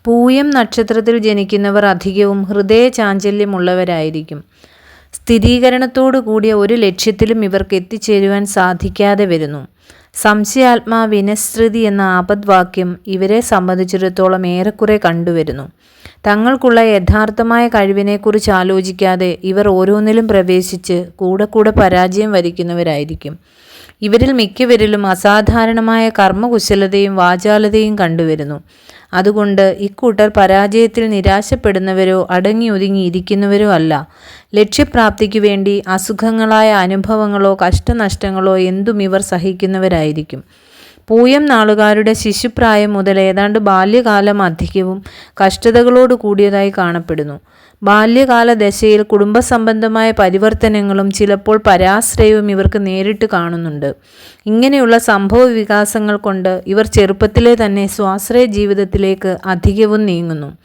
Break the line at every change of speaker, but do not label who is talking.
പൂയം നക്ഷത്രത്തിൽ ജനിക്കുന്നവർ അധികവും ഹൃദയചാഞ്ചല്യമുള്ളവരായിരിക്കും. സ്ഥിരീകരണത്തോടു കൂടിയ ഒരു ലക്ഷ്യത്തിലും ഇവർക്ക് എത്തിച്ചേരുവാൻ സാധിക്കാതെ വരുന്നു. സംശയാത്മാ വിനസ്തൃതി എന്ന ആപദ്വാക്യം ഇവരെ സംബന്ധിച്ചിടത്തോളം ഏറെക്കുറെ കണ്ടുവരുന്നു. തങ്ങൾക്കുള്ള യഥാർത്ഥമായ കഴിവിനെക്കുറിച്ച് ആലോചിക്കാതെ ഇവർ ഓരോന്നിലും പ്രവേശിച്ച് കൂടെ കൂടെ പരാജയം വരിക്കുന്നവരായിരിക്കും. ഇവരിൽ മിക്കവരിലും അസാധാരണമായ കർമ്മകുശലതയും വാചാലതയും കണ്ടുവരുന്നു. അതുകൊണ്ട് ഇക്കൂട്ടർ പരാജയത്തിൽ നിരാശപ്പെടുന്നവരോ അടങ്ങി ഒതുങ്ങിയിരിക്കുന്നവരോ അല്ല. ലക്ഷ്യപ്രാപ്തിക്കു വേണ്ടി അസുഖങ്ങളായ അനുഭവങ്ങളോ കഷ്ടനഷ്ടങ്ങളോ എന്തും ഇവർ സഹിക്കുന്നവരായിരിക്കും. പൂയം നാളുകാരുടെ ശിശുപ്രായം മുതൽ ഏതാണ്ട് ബാല്യകാലം അധികവും കഷ്ടതകളോട് കൂടിയതായി കാണപ്പെടുന്നു. ബാല്യകാല ദശയിൽ കുടുംബസംബന്ധമായ പരിവർത്തനങ്ങളും ചിലപ്പോൾ പരാശ്രയവും ഇവർക്ക് നേരിട്ട് കാണുന്നുണ്ട്. ഇങ്ങനെയുള്ള സംഭവ വികാസങ്ങൾ കൊണ്ട് ഇവർ ചെറുപ്പത്തിലെ തന്നെ സ്വാശ്രയ ജീവിതത്തിലേക്ക് അധികവും നീങ്ങുന്നു.